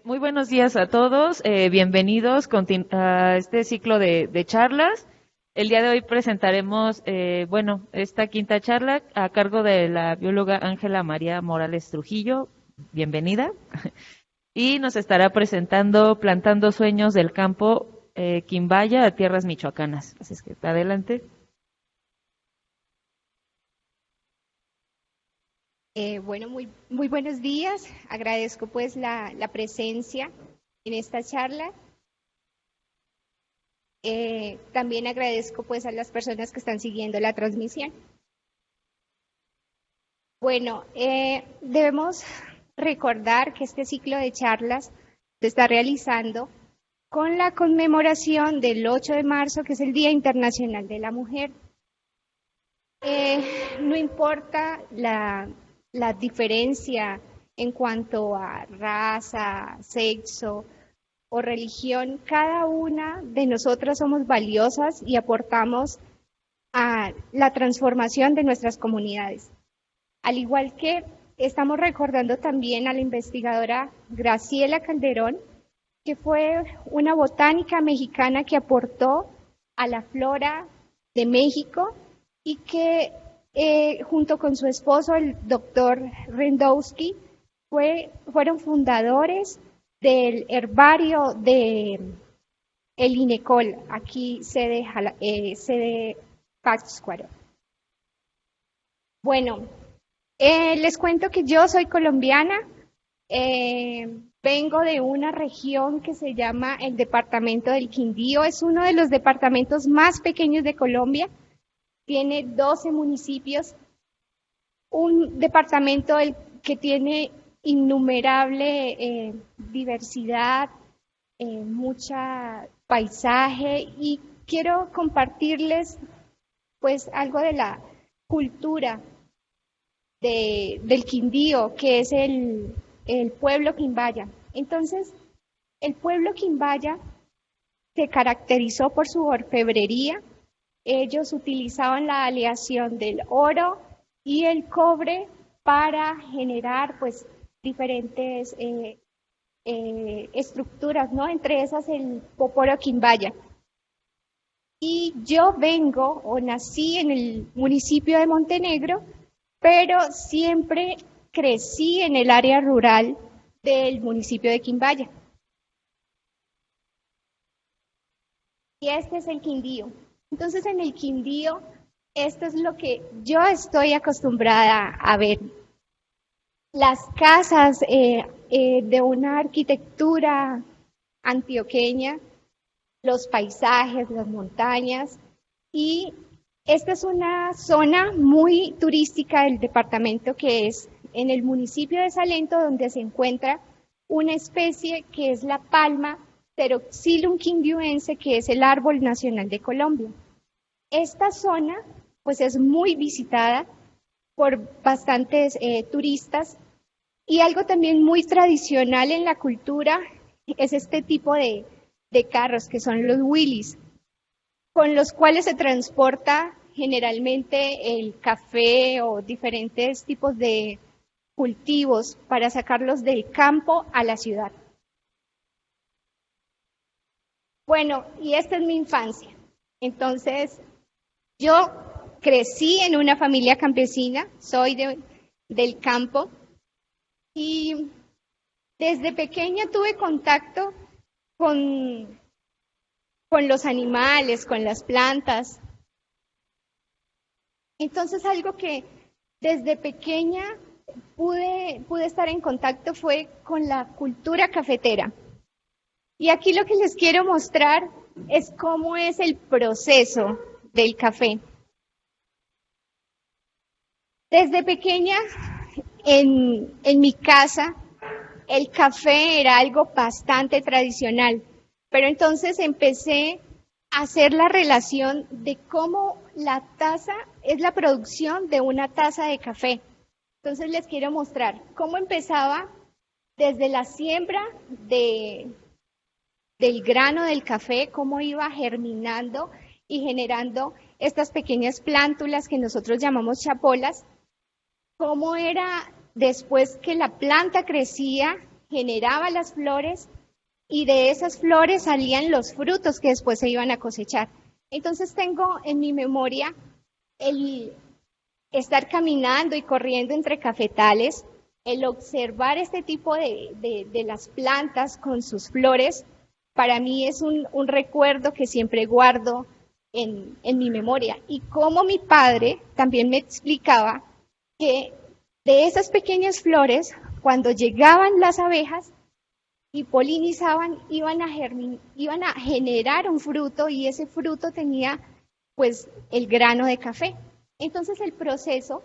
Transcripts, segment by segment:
Muy buenos días a todos, bienvenidos a este ciclo de charlas. El día de hoy presentaremos, esta quinta charla a cargo de la bióloga Ángela María Morales Trujillo. Bienvenida. Y nos estará presentando Plantando Sueños del Campo Quimbaya a Tierras Michoacanas. Así es que adelante. Muy buenos días. Agradezco pues la presencia en esta charla. También agradezco pues a las personas que están siguiendo la transmisión. Debemos recordar que este ciclo de charlas se está realizando con la conmemoración del 8 de marzo, que es el Día Internacional de la Mujer. No importa la diferencia en cuanto a raza, sexo o religión, cada una de nosotras somos valiosas y aportamos a la transformación de nuestras comunidades. Al igual que estamos recordando también a la investigadora Graciela Calderón, que fue una botánica mexicana que aportó a la flora de México y que junto con su esposo, el doctor Rendowski, fueron fundadores del herbario de el INECOL, aquí sede Pátzcuaro. Les cuento que yo soy colombiana, vengo de una región que se llama el departamento del Quindío, es uno de los departamentos más pequeños de Colombia, tiene 12 municipios, un departamento que tiene innumerable diversidad, mucha paisaje, y quiero compartirles pues algo de la cultura del Quindío, que es el pueblo quimbaya. Entonces, el pueblo quimbaya se caracterizó por su orfebrería. Ellos utilizaban la aleación del oro y el cobre para generar pues diferentes estructuras, ¿no? Entre esas el poporo quimbaya. Y yo vengo o nací en el municipio de Montenegro, pero siempre crecí en el área rural del municipio de Quimbaya. Y este es el Quindío. Entonces, en el Quindío, esto es lo que yo estoy acostumbrada a ver. Las casas de una arquitectura antioqueña, los paisajes, las montañas, y esta es una zona muy turística del departamento, que es en el municipio de Salento, donde se encuentra una especie que es la palma Pteroxylum quindiuense, que es el árbol nacional de Colombia. Esta zona pues es muy visitada por bastantes turistas, y algo también muy tradicional en la cultura es este tipo de carros, que son los Willys, con los cuales se transporta generalmente el café o diferentes tipos de cultivos para sacarlos del campo a la ciudad. Y esta es mi infancia. Entonces, yo crecí en una familia campesina, soy del campo, y desde pequeña tuve contacto con los animales, con las plantas. Entonces, algo que desde pequeña pude estar en contacto fue con la cultura cafetera. Y aquí lo que les quiero mostrar es cómo es el proceso del café. Desde pequeña, en mi casa, el café era algo bastante tradicional, pero entonces empecé a hacer la relación de cómo la taza es la producción de una taza de café. Entonces les quiero mostrar cómo empezaba desde la siembra del grano del café, cómo iba germinando y generando estas pequeñas plántulas que nosotros llamamos chapolas, cómo era después que la planta crecía generaba las flores y de esas flores salían los frutos que después se iban a cosechar. Entonces tengo en mi memoria el estar caminando y corriendo entre cafetales, el observar este tipo de las plantas con sus flores, para mí es un recuerdo que siempre guardo en mi memoria. Y como mi padre también me explicaba que de esas pequeñas flores, cuando llegaban las abejas y polinizaban, iban a generar un fruto y ese fruto tenía pues el grano de café. Entonces el proceso,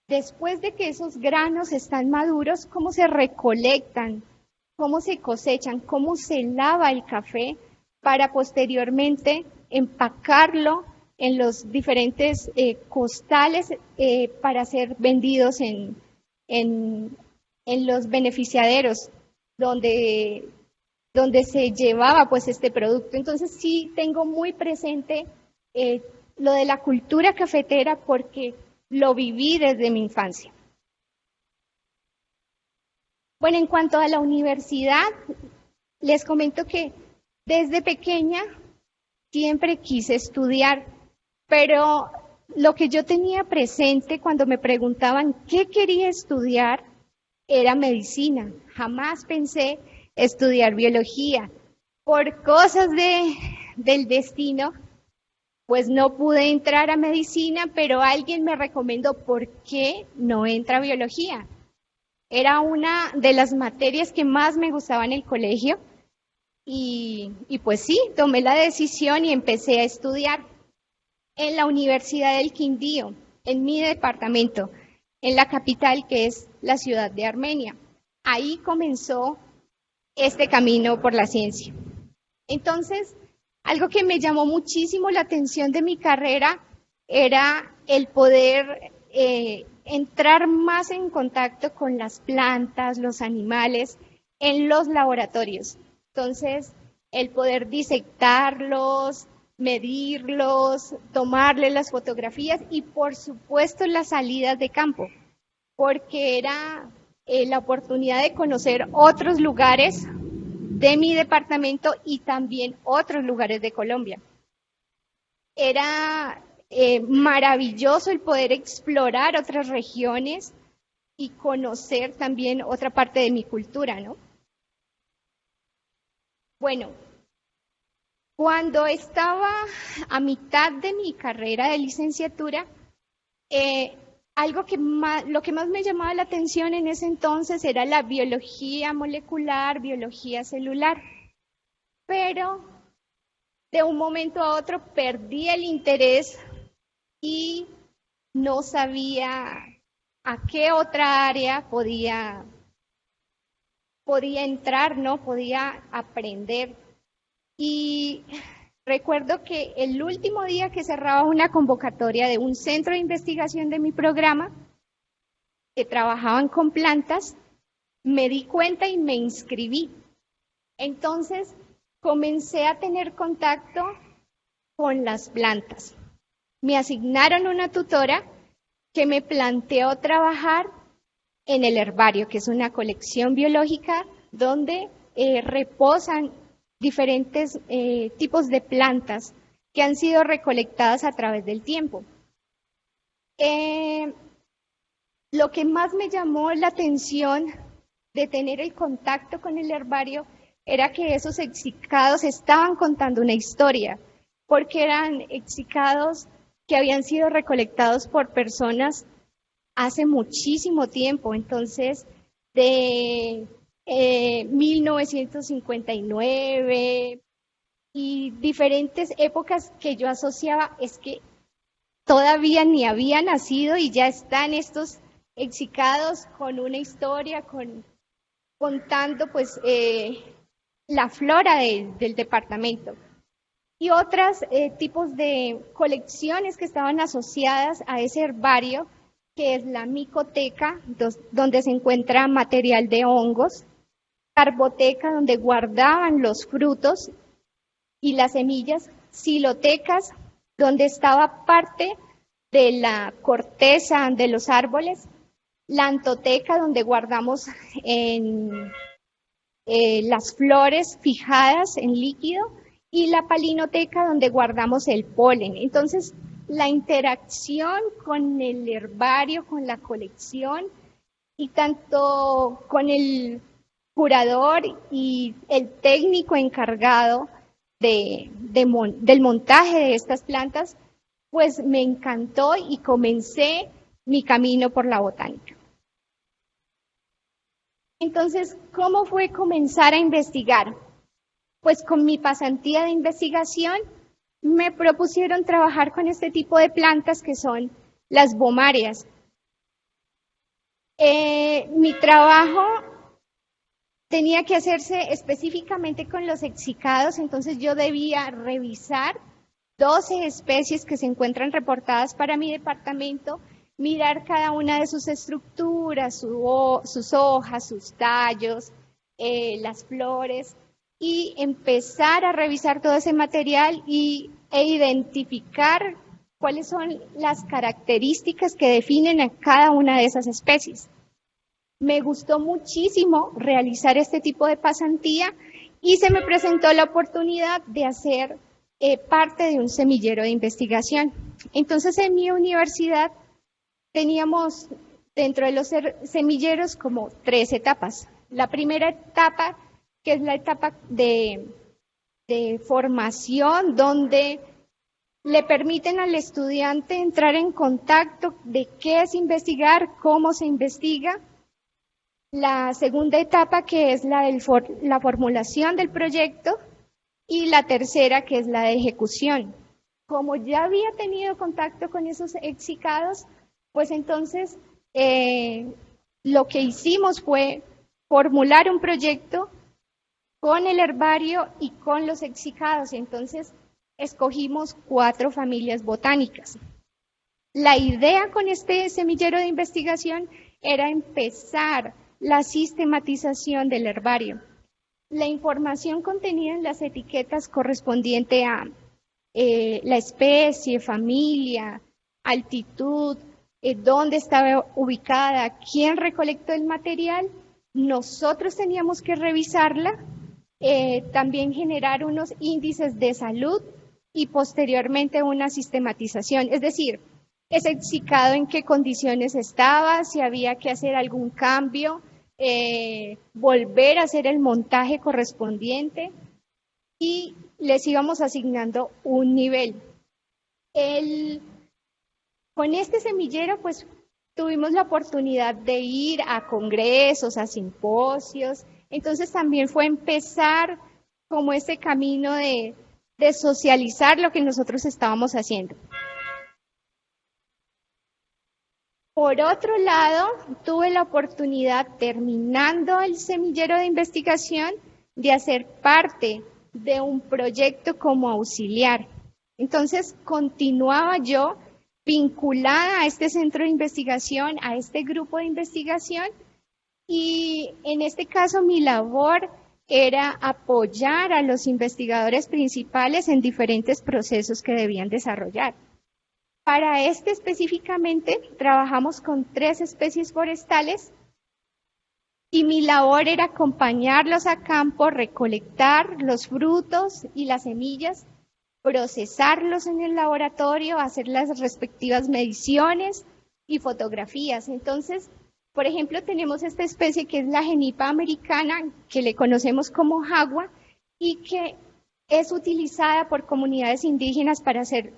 después de que esos granos están maduros, cómo se recolectan, cómo se cosechan, cómo se lava el café para posteriormente empacarlo en los diferentes costales para ser vendidos en los beneficiaderos donde se llevaba pues este producto. Entonces sí tengo muy presente lo de la cultura cafetera porque lo viví desde mi infancia. Bueno, en cuanto a la universidad, les comento que desde pequeña siempre quise estudiar, pero lo que yo tenía presente cuando me preguntaban qué quería estudiar era medicina. Jamás pensé estudiar biología. Por cosas del destino, pues no pude entrar a medicina, pero alguien me recomendó por qué no entra a biología. Era una de las materias que más me gustaba en el colegio y pues sí, tomé la decisión y empecé a estudiar en la Universidad del Quindío, en mi departamento, en la capital que es la ciudad de Armenia. Ahí comenzó este camino por la ciencia. Entonces, algo que me llamó muchísimo la atención de mi carrera era el poder entrar más en contacto con las plantas, los animales, en los laboratorios. Entonces, el poder disectarlos, medirlos, tomarle las fotografías y, por supuesto, las salidas de campo, porque era la oportunidad de conocer otros lugares de mi departamento y también otros lugares de Colombia. Era maravilloso el poder explorar otras regiones y conocer también otra parte de mi cultura, ¿no? Bueno, cuando estaba a mitad de mi carrera de licenciatura, lo que más me llamaba la atención en ese entonces era la biología molecular, biología celular, pero de un momento a otro perdí el interés y no sabía a qué otra área podía entrar, ¿no? Podía aprender. Y recuerdo que el último día que cerraba una convocatoria de un centro de investigación de mi programa, que trabajaban con plantas, me di cuenta y me inscribí. Entonces, comencé a tener contacto con las plantas. Me asignaron una tutora que me planteó trabajar en el herbario, que es una colección biológica donde reposan diferentes tipos de plantas que han sido recolectadas a través del tiempo. Lo que más me llamó la atención de tener el contacto con el herbario era que esos exsicados estaban contando una historia, porque eran exsicados que habían sido recolectados por personas hace muchísimo tiempo, entonces de 1959 y diferentes épocas que yo asociaba, es que todavía ni había nacido y ya están estos exsicados con una historia, contando pues la flora del departamento. Y otros tipos de colecciones que estaban asociadas a ese herbario, que es la micoteca, donde se encuentra material de hongos, carboteca, donde guardaban los frutos y las semillas, xilotecas, donde estaba parte de la corteza de los árboles, la antoteca, donde guardamos en las flores fijadas en líquido y la palinoteca donde guardamos el polen. Entonces, la interacción con el herbario, con la colección y tanto con el curador y el técnico encargado del montaje de estas plantas, pues me encantó y comencé mi camino por la botánica. Entonces, ¿cómo fue comenzar a investigar? Pues con mi pasantía de investigación me propusieron trabajar con este tipo de plantas que son las bomarias. Mi trabajo tenía que hacerse específicamente con los exsicados, entonces yo debía revisar 12 especies que se encuentran reportadas para mi departamento, mirar cada una de sus estructuras, sus hojas, sus tallos, las flores, y empezar a revisar todo ese material e identificar cuáles son las características que definen a cada una de esas especies. Me gustó muchísimo realizar este tipo de pasantía y se me presentó la oportunidad de hacer parte de un semillero de investigación. Entonces, en mi universidad teníamos dentro de los semilleros como 3 etapas. La primera etapa, que es la etapa de formación, donde le permiten al estudiante entrar en contacto de qué es investigar, cómo se investiga. La segunda etapa, que es la la formulación del proyecto, y la tercera, que es la de ejecución. Como ya había tenido contacto con esos exsicados, pues entonces lo que hicimos fue formular un proyecto con el herbario y con los exsicados. Entonces escogimos 4 familias botánicas. La idea con este semillero de investigación era empezar la sistematización del herbario. La información contenida en las etiquetas correspondiente a la especie, familia, altitud, dónde estaba ubicada, quién recolectó el material, nosotros teníamos que revisarla, también generar unos índices de salud y posteriormente una sistematización, es decir, ese exsicado en qué condiciones estaba, si había que hacer algún cambio, volver a hacer el montaje correspondiente y les íbamos asignando un nivel. Con este semillero, pues tuvimos la oportunidad de ir a congresos, a simposios, entonces también fue empezar como ese camino de socializar lo que nosotros estábamos haciendo. Por otro lado, tuve la oportunidad, terminando el semillero de investigación, de hacer parte de un proyecto como auxiliar. Entonces, continuaba yo vinculada a este centro de investigación, a este grupo de investigación, y en este caso mi labor era apoyar a los investigadores principales en diferentes procesos que debían desarrollar. Para este específicamente trabajamos con 3 especies forestales y mi labor era acompañarlos a campo, recolectar los frutos y las semillas, procesarlos en el laboratorio, hacer las respectivas mediciones y fotografías. Entonces, por ejemplo, tenemos esta especie que es la genipa americana, que le conocemos como jagua y que es utilizada por comunidades indígenas para hacer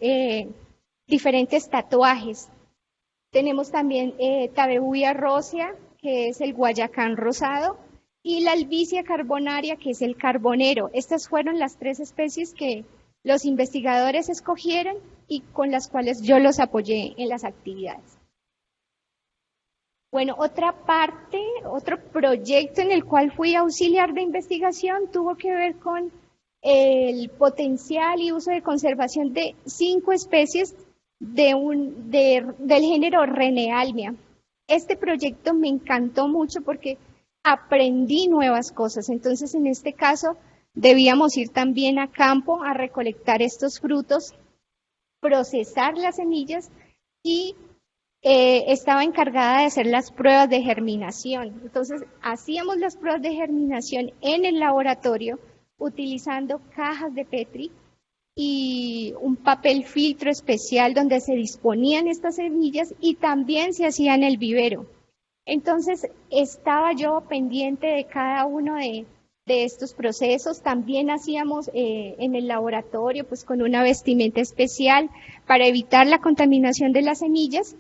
diferentes tatuajes. Tenemos también Tabebuia rosea, que es el guayacán rosado, y la Albizia carbonaria, que es el carbonero. Estas fueron las 3 especies que los investigadores escogieron y con las cuales yo los apoyé en las actividades. Bueno, otra parte, otro proyecto en el cual fui auxiliar de investigación tuvo que ver con el potencial y uso de conservación de 5 especies del género Renealmia. Este proyecto me encantó mucho porque aprendí nuevas cosas. Entonces, en este caso, debíamos ir también a campo a recolectar estos frutos, procesar las semillas y estaba encargada de hacer las pruebas de germinación. Entonces, hacíamos las pruebas de germinación en el laboratorio utilizando cajas de Petri y un papel filtro especial donde se disponían estas semillas y también se hacía en el vivero. Entonces, estaba yo pendiente de cada uno de estos procesos. También hacíamos en el laboratorio, pues con una vestimenta especial para evitar la contaminación de las semillas.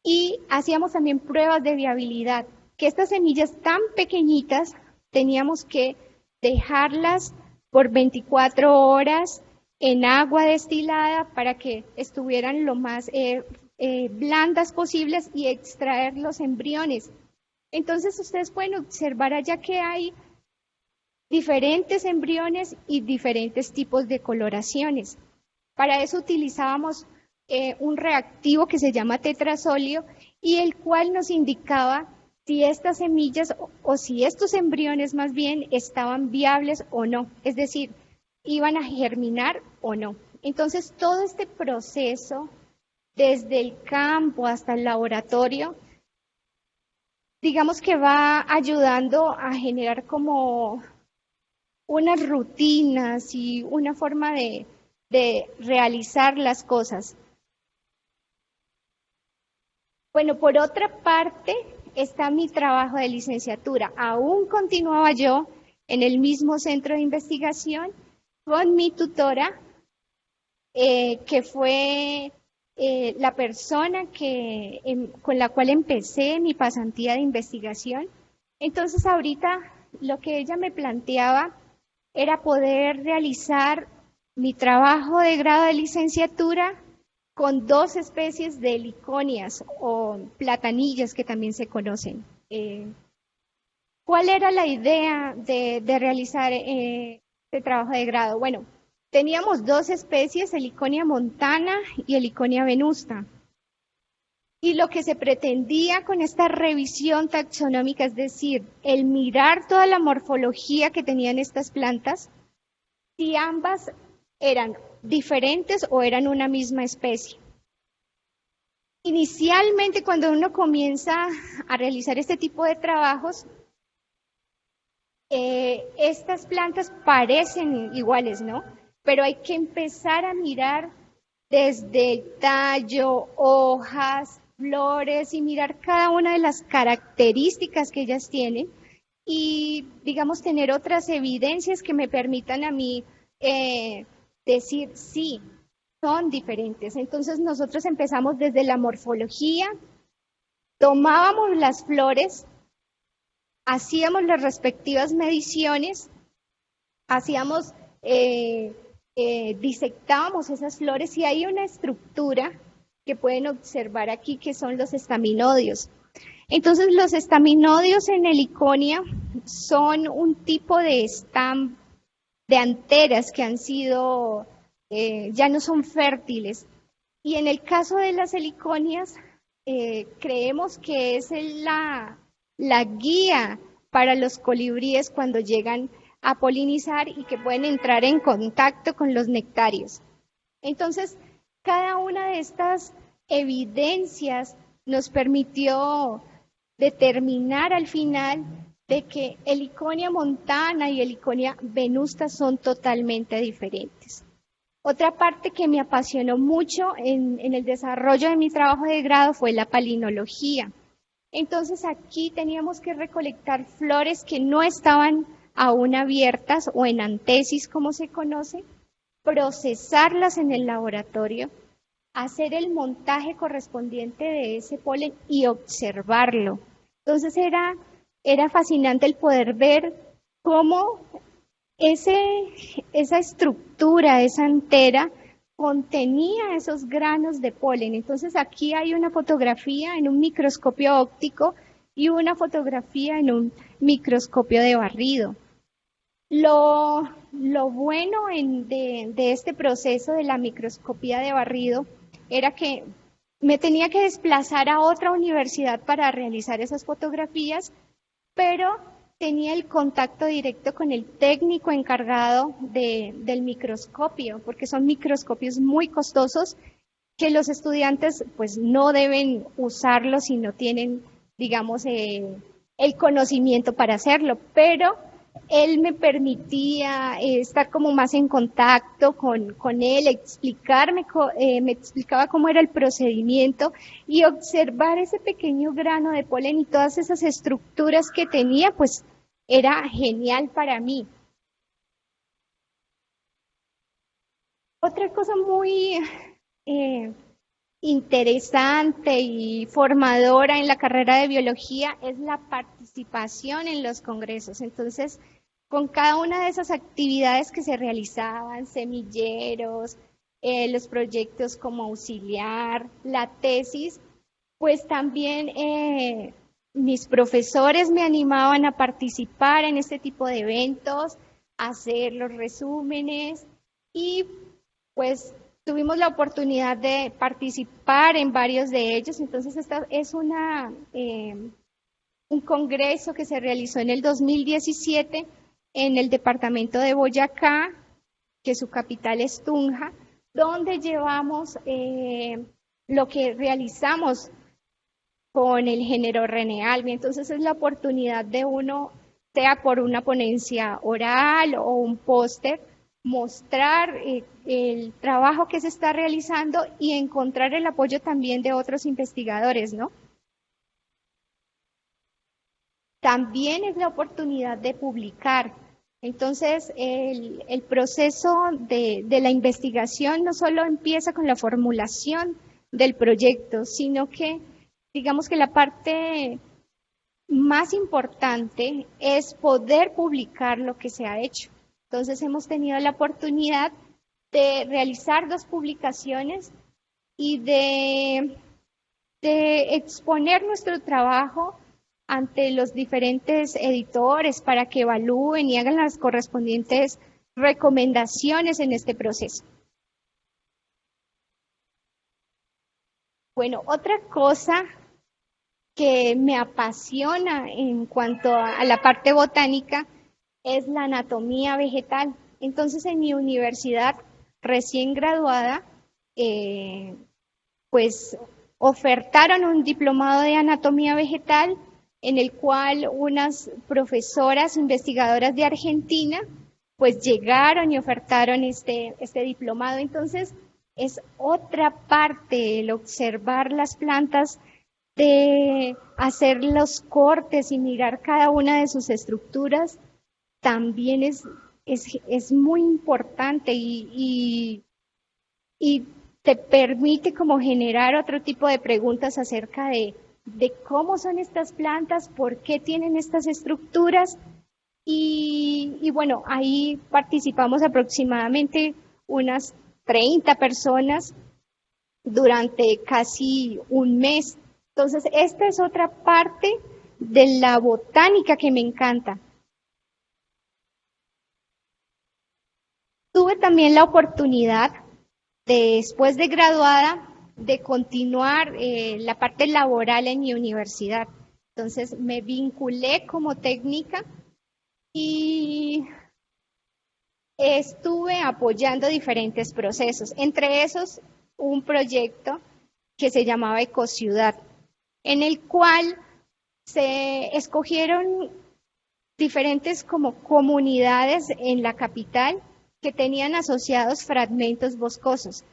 Y hacíamos también pruebas de viabilidad, que estas semillas tan pequeñitas teníamos que dejarlas por 24 horas en agua destilada para que estuvieran lo más blandas posibles y extraer los embriones. Entonces ustedes pueden observar allá que hay diferentes embriones y diferentes tipos de coloraciones. Para eso utilizábamos un reactivo que se llama tetrazolio y el cual nos indicaba si estas semillas o si estos embriones más bien estaban viables o no, es decir, iban a germinar o no. Entonces todo este proceso, desde el campo hasta el laboratorio, digamos que va ayudando a generar como unas rutinas y una forma de realizar las cosas. Bueno, por otra parte está mi trabajo de licenciatura. Aún continuaba yo en el mismo centro de investigación con mi tutora, que fue la persona con la cual empecé mi pasantía de investigación. Entonces ahorita lo que ella me planteaba era poder realizar mi trabajo de grado de licenciatura con 2 especies de heliconias o platanillas que también se conocen. ¿Cuál era la idea de realizar este trabajo de grado? Bueno, teníamos 2 especies, Heliconia montana y Heliconia venusta. Y lo que se pretendía con esta revisión taxonómica, es decir, el mirar toda la morfología que tenían estas plantas, si ambas eran diferentes o eran una misma especie. Inicialmente, cuando uno comienza a realizar este tipo de trabajos, estas plantas parecen iguales, ¿no? Pero hay que empezar a mirar desde el tallo, hojas, flores y mirar cada una de las características que ellas tienen y, digamos, tener otras evidencias que me permitan a mí decir, sí, son diferentes. Entonces nosotros empezamos desde la morfología, tomábamos las flores, hacíamos las respectivas mediciones, hacíamos, disectábamos esas flores y hay una estructura que pueden observar aquí que son los estaminodios. Entonces los estaminodios en Heliconia son un tipo de de anteras que han sido, ya no son fértiles. Y en el caso de las heliconias, creemos que es la guía para los colibríes cuando llegan a polinizar y que pueden entrar en contacto con los nectarios. Entonces, cada una de estas evidencias nos permitió determinar al final de que Heliconia montana y Heliconia venusta son totalmente diferentes. Otra parte que me apasionó mucho en el desarrollo de mi trabajo de grado fue la palinología. Entonces aquí teníamos que recolectar flores que no estaban aún abiertas o en antesis, como se conoce, procesarlas en el laboratorio, hacer el montaje correspondiente de ese polen y observarlo. Entonces era fascinante el poder ver cómo esa estructura, esa antera, contenía esos granos de polen. Entonces aquí hay una fotografía en un microscopio óptico y una fotografía en un microscopio de barrido. Lo bueno de este proceso de la microscopía de barrido era que me tenía que desplazar a otra universidad para realizar esas fotografías, pero tenía el contacto directo con el técnico encargado del microscopio, porque son microscopios muy costosos que los estudiantes pues no deben usarlo si no tienen, digamos, el conocimiento para hacerlo, pero él me permitía estar como más en contacto con él, explicarme, me explicaba cómo era el procedimiento y observar ese pequeño grano de polen y todas esas estructuras que tenía, pues era genial para mí. Otra cosa muy interesante y formadora en la carrera de biología es la participación en los congresos. Entonces, con cada una de esas actividades que se realizaban, semilleros, los proyectos como auxiliar, la tesis, pues también mis profesores me animaban a participar en este tipo de eventos, a hacer los resúmenes y pues tuvimos la oportunidad de participar en varios de ellos. Entonces, esta es un congreso que se realizó en el 2017 en el departamento de Boyacá, que su capital es Tunja, donde llevamos lo que realizamos con el género René Albi. Entonces, es la oportunidad de uno, sea por una ponencia oral o un póster, mostrar el trabajo que se está realizando y encontrar el apoyo también de otros investigadores, ¿no? También es la oportunidad de publicar. Entonces, el proceso de la investigación no solo empieza con la formulación del proyecto, sino que, digamos que la parte más importante es poder publicar lo que se ha hecho. Entonces hemos tenido la oportunidad de realizar 2 publicaciones y de exponer nuestro trabajo ante los diferentes editores para que evalúen y hagan las correspondientes recomendaciones en este proceso. Bueno, otra cosa que me apasiona en cuanto a la parte botánica es la anatomía vegetal. Entonces, en mi universidad recién graduada, pues ofertaron un diplomado de anatomía vegetal en el cual unas profesoras investigadoras de Argentina pues llegaron y ofertaron este diplomado. Entonces, es otra parte el observar las plantas, de hacer los cortes y mirar cada una de sus estructuras, también es muy importante y te permite como generar otro tipo de preguntas acerca de cómo son estas plantas, por qué tienen estas estructuras y bueno, ahí participamos aproximadamente unas 30 personas durante casi un mes. Entonces, esta es otra parte de la botánica que me encanta. Tuve también la oportunidad, después de graduada, de continuar la parte laboral en mi universidad. Entonces, me vinculé como técnica y estuve apoyando diferentes procesos, entre esos un proyecto que se llamaba Ecociudad, en el cual se escogieron diferentes como comunidades en la capital que tenían asociados fragmentos boscosos.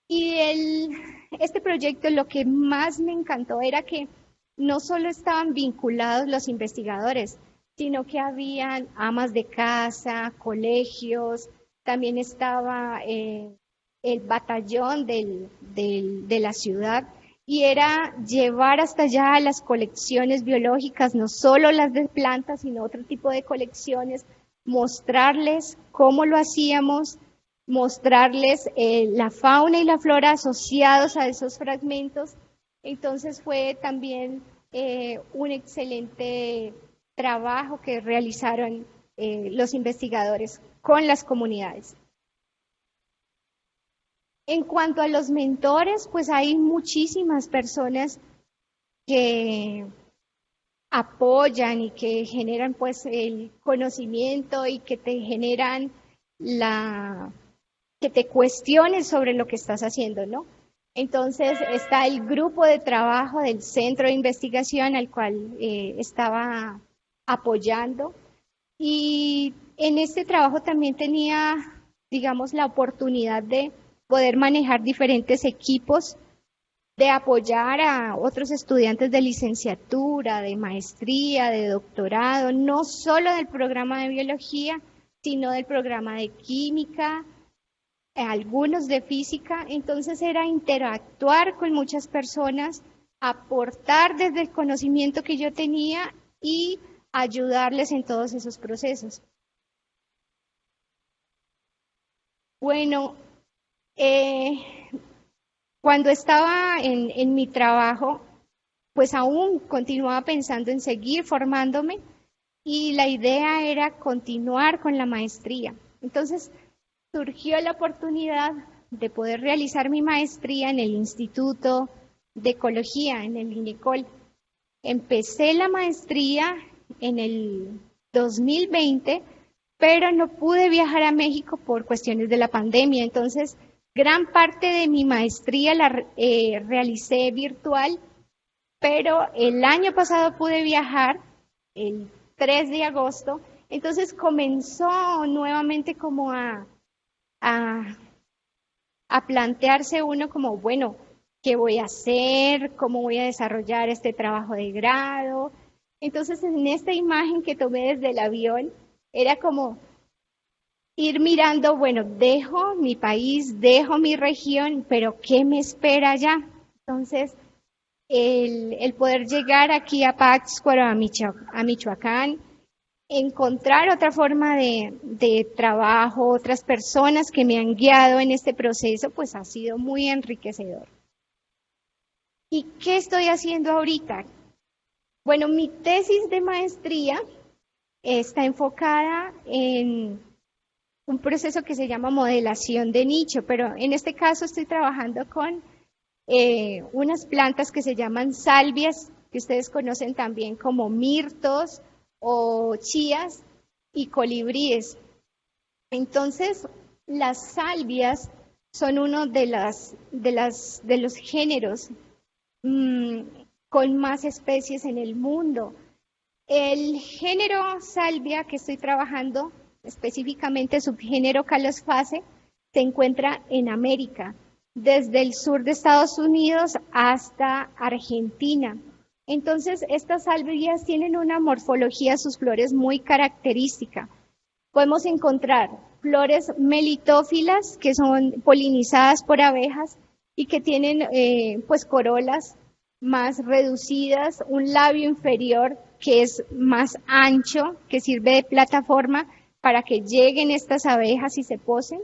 Y este proyecto lo que más me encantó era que no solo estaban vinculados los investigadores, sino que habían amas de casa, colegios, también estaba el batallón de la ciudad, y era llevar hasta allá las colecciones biológicas, no solo las de plantas, sino otro tipo de colecciones, mostrarles cómo lo hacíamos, mostrarles la fauna y la flora asociados a esos fragmentos. Entonces fue también un excelente trabajo que realizaron los investigadores con las comunidades. En cuanto a los mentores, pues hay muchísimas personas que apoyan y que generan pues el conocimiento y que te generan que te cuestiones sobre lo que estás haciendo, ¿no? Entonces está el grupo de trabajo del centro de investigación al cual estaba apoyando. Y en este trabajo también tenía, digamos, la oportunidad de poder manejar diferentes equipos, de apoyar a otros estudiantes de licenciatura, de maestría, de doctorado, no solo del programa de biología, sino del programa de química, algunos de física. Entonces era interactuar con muchas personas, aportar desde el conocimiento que yo tenía y ayudarles en todos esos procesos. Bueno, cuando estaba en mi trabajo, pues aún continuaba pensando en seguir formándome y la idea era continuar con la maestría. Entonces surgió la oportunidad de poder realizar mi maestría en el Instituto de Ecología, en el INECOL. Empecé la maestría en el 2020, pero no pude viajar a México por cuestiones de la pandemia. Entonces, gran parte de mi maestría la realicé virtual, pero el año pasado pude viajar, el 3 de agosto, entonces comenzó nuevamente como a plantearse uno como, bueno, ¿qué voy a hacer? ¿Cómo voy a desarrollar este trabajo de grado? Entonces, en esta imagen que tomé desde el avión, era como ir mirando, bueno, dejo mi país, dejo mi región, pero ¿qué me espera allá? Entonces, el poder llegar aquí a Pátzcuaro, a Michoacán, encontrar otra forma de trabajo, otras personas que me han guiado en este proceso, pues ha sido muy enriquecedor. ¿Y qué estoy haciendo ahorita? Bueno, mi tesis de maestría está enfocada en un proceso que se llama modelación de nicho, pero en este caso estoy trabajando con unas plantas que se llaman salvias, que ustedes conocen también como mirtos o chías y colibríes. Entonces, las salvias son uno de los géneros con más especies en el mundo. El género salvia que estoy trabajando, específicamente subgénero Calosface, se encuentra en América, desde el sur de Estados Unidos hasta Argentina. Entonces, estas salvias tienen una morfología, sus flores muy característica. Podemos encontrar flores melitófilas, que son polinizadas por abejas y que tienen pues corolas más reducidas, un labio inferior que es más ancho, que sirve de plataforma para que lleguen estas abejas y se posen,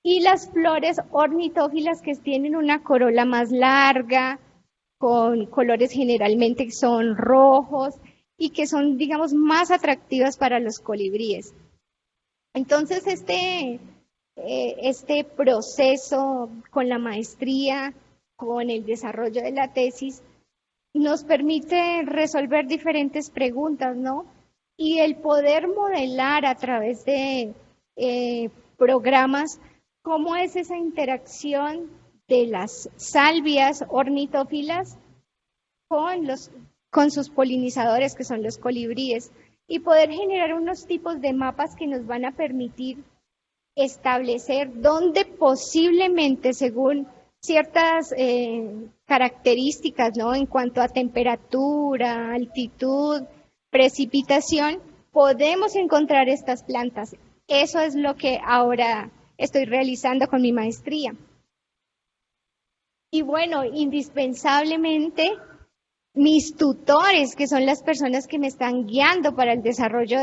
y las flores ornitófilas que tienen una corola más larga, con colores generalmente que son rojos y que son, digamos, más atractivas para los colibríes. Entonces, este proceso con la maestría, con el desarrollo de la tesis, nos permite resolver diferentes preguntas, ¿no? Y el poder modelar a través de programas cómo es esa interacción de las salvias ornitófilas con sus polinizadores, que son los colibríes, y poder generar unos tipos de mapas que nos van a permitir establecer dónde posiblemente, según ciertas características, ¿no? En cuanto a temperatura, altitud, precipitación, podemos encontrar estas plantas. Eso es lo que ahora estoy realizando con mi maestría. Y bueno, indispensablemente, mis tutores, que son las personas que me están guiando para el desarrollo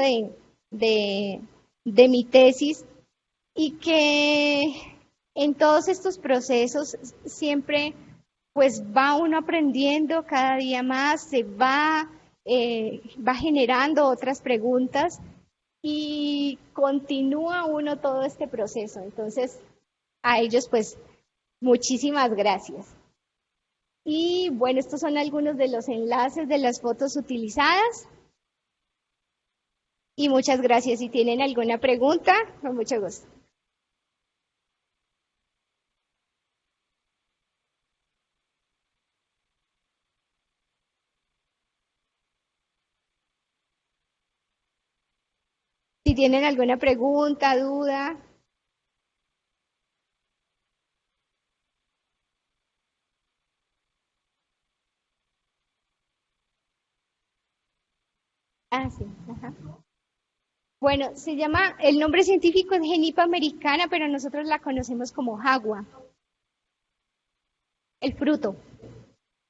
de mi tesis, y que en todos estos procesos siempre pues va uno aprendiendo cada día más, se va generando otras preguntas y continúa uno todo este proceso. Entonces, a ellos pues muchísimas gracias. Y bueno, estos son algunos de los enlaces de las fotos utilizadas. Y muchas gracias. Si tienen alguna pregunta, con mucho gusto. si tienen alguna pregunta, duda. Ah, sí. Ajá. Bueno, el nombre científico es Genipa americana, pero nosotros la conocemos como jagua, el fruto.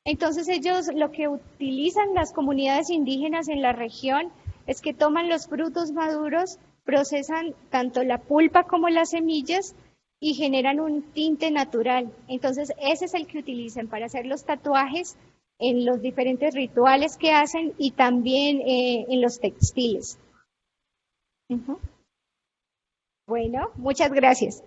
Entonces ellos lo que utilizan las comunidades indígenas en la región es que toman los frutos maduros, procesan tanto la pulpa como las semillas y generan un tinte natural. Entonces ese es el que utilizan para hacer los tatuajes en los diferentes rituales que hacen y también en los textiles. Bueno, muchas gracias.